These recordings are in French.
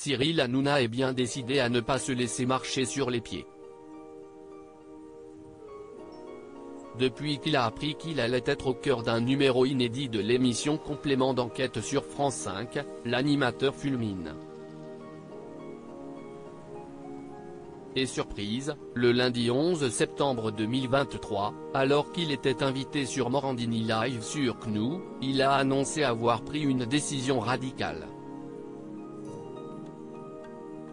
Cyril Hanouna est bien décidé à ne pas se laisser marcher sur les pieds. Depuis qu'il a appris qu'il allait être au cœur d'un numéro inédit de l'émission Complément d'enquête sur France 5, l'animateur fulmine. Et surprise, le lundi 11 septembre 2023, alors qu'il était invité sur Morandini Live sur CNOO, il a annoncé avoir pris une décision radicale.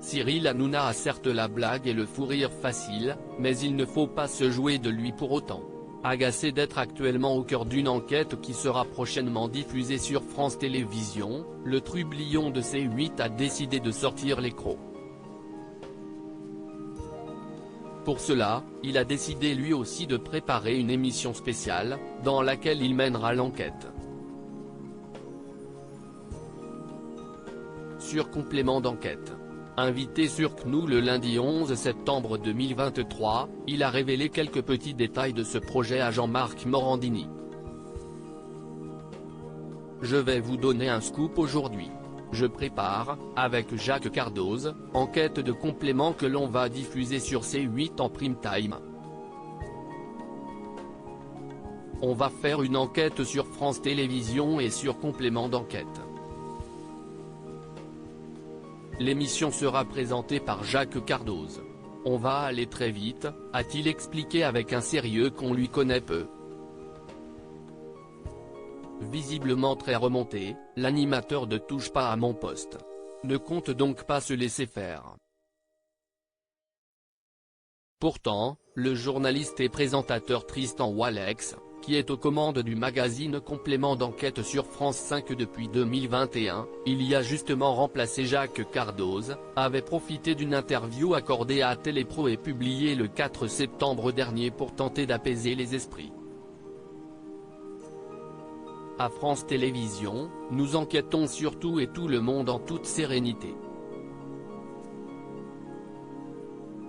Cyril Hanouna a certes la blague et le fou rire facile, mais il ne faut pas se jouer de lui pour autant. Agacé d'être actuellement au cœur d'une enquête qui sera prochainement diffusée sur France Télévisions, le trublion de C8 a décidé de sortir les crocs. Pour cela, il a décidé lui aussi de préparer une émission spéciale, dans laquelle il mènera l'enquête. Sur Complément d'enquête. Invité sur CNOO le lundi 11 septembre 2023, il a révélé quelques petits détails de ce projet à Jean-Marc Morandini. Je vais vous donner un scoop aujourd'hui. Je prépare, avec Jacques Cardoz, enquête de complément que l'on va diffuser sur C8 en prime time. On va faire une enquête sur France Télévisions et sur Complément d'enquête. L'émission sera présentée par Jacques Cardoz. On va aller très vite, a-t-il expliqué avec un sérieux qu'on lui connaît peu. Visiblement très remonté, l'animateur de Touche pas à mon poste ne compte donc pas se laisser faire. Pourtant, le journaliste et présentateur Tristan Walex, qui est aux commandes du magazine Complément d'enquête sur France 5 depuis 2021, il y a justement remplacé Jacques Cardoz, avait profité d'une interview accordée à Télépro et publiée le 4 septembre dernier pour tenter d'apaiser les esprits. À France Télévisions, nous enquêtons sur tout et tout le monde en toute sérénité.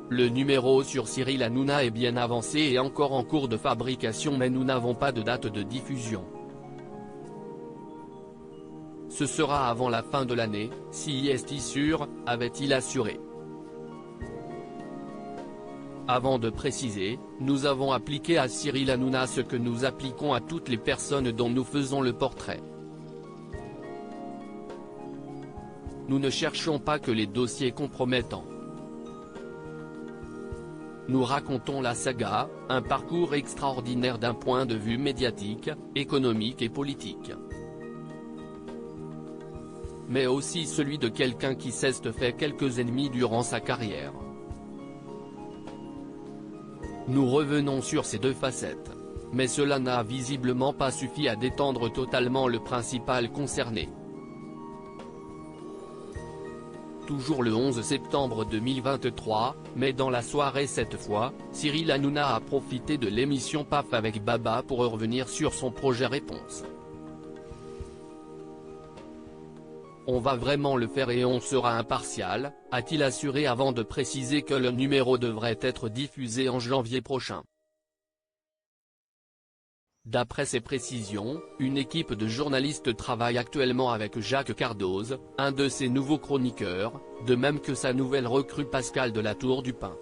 Le numéro sur Cyril Hanouna est bien avancé et encore en cours de fabrication, mais nous n'avons pas de date de diffusion. Ce sera avant la fin de l'année, si est sûr, avait-il assuré. Avant de préciser, nous avons appliqué à Cyril Hanouna ce que nous appliquons à toutes les personnes dont nous faisons le portrait. Nous ne cherchons pas que les dossiers compromettants. Nous racontons la saga, un parcours extraordinaire d'un point de vue médiatique, économique et politique. Mais aussi celui de quelqu'un qui s'est fait quelques ennemis durant sa carrière. Nous revenons sur ces deux facettes. Mais cela n'a visiblement pas suffi à détendre totalement le principal concerné. Toujours le 11 septembre 2023, mais dans la soirée cette fois, Cyril Hanouna a profité de l'émission PAF avec Baba pour revenir sur son projet Réponse. On va vraiment le faire et on sera impartial, a-t-il assuré avant de préciser que le numéro devrait être diffusé en janvier prochain. D'après ces précisions, une équipe de journalistes travaille actuellement avec Jacques Cardoz, un de ses nouveaux chroniqueurs, de même que sa nouvelle recrue Pascal de la Tour du Pin.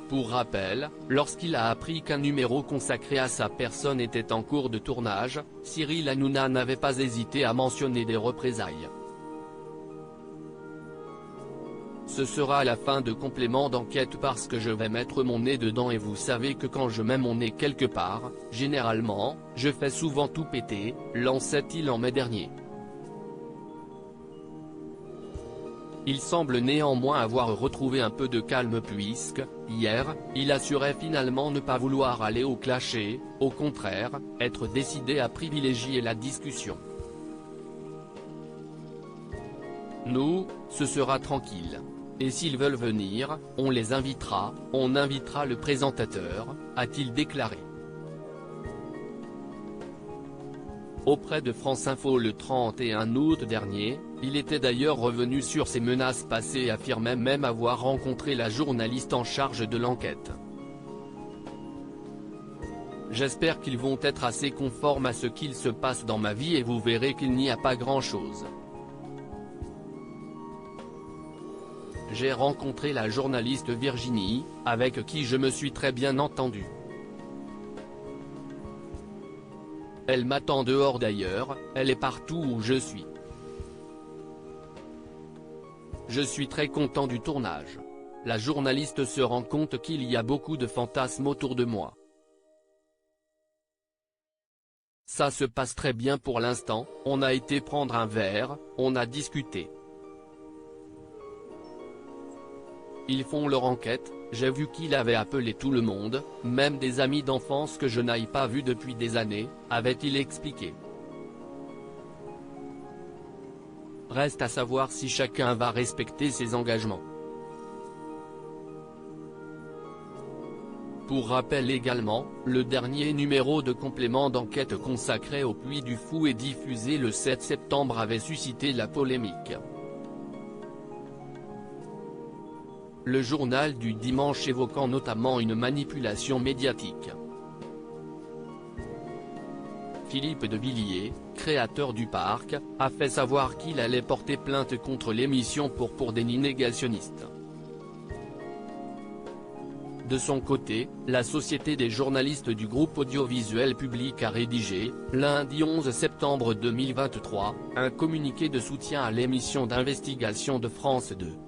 Pour rappel, lorsqu'il a appris qu'un numéro consacré à sa personne était en cours de tournage, Cyril Hanouna n'avait pas hésité à mentionner des représailles. Ce sera à la fin de Complément d'enquête parce que je vais mettre mon nez dedans et vous savez que quand je mets mon nez quelque part, généralement, je fais souvent tout péter, lançait-il en mai dernier. Il semble néanmoins avoir retrouvé un peu de calme puisque, hier, il assurait finalement ne pas vouloir aller au clasher, au contraire, être décidé à privilégier la discussion. Nous, ce sera tranquille. Et s'ils veulent venir, on les invitera, on invitera le présentateur, a-t-il déclaré. Auprès de France Info le 31 août dernier, il était d'ailleurs revenu sur ses menaces passées et affirmait même avoir rencontré la journaliste en charge de l'enquête. J'espère qu'ils vont être assez conformes à ce qu'il se passe dans ma vie et vous verrez qu'il n'y a pas grand-chose. j'ai rencontré la journaliste Virginie, avec qui je me suis très bien entendu. Elle m'attend dehors d'ailleurs, elle est partout où je suis. Je suis très content du tournage. La journaliste se rend compte qu'il y a beaucoup de fantasmes autour de moi. Ça se passe très bien pour l'instant, on a été prendre un verre, on a discuté. Ils font leur enquête, j'ai vu qu'il avait appelé tout le monde, même des amis d'enfance que je n'aille pas vus depuis des années, avait-il expliqué. Reste à savoir si chacun va respecter ses engagements. Pour rappel également, le dernier numéro de complément d'enquête consacré au Puy du Fou et diffusé le 7 septembre avait suscité la polémique. Le journal du dimanche évoquant notamment une manipulation médiatique. Philippe de Villiers, créateur du parc, a fait savoir qu'il allait porter plainte contre l'émission pour déni négationniste. De son côté, la Société des journalistes du groupe audiovisuel public a rédigé, lundi 11 septembre 2023, un communiqué de soutien à l'émission d'investigation de France 2.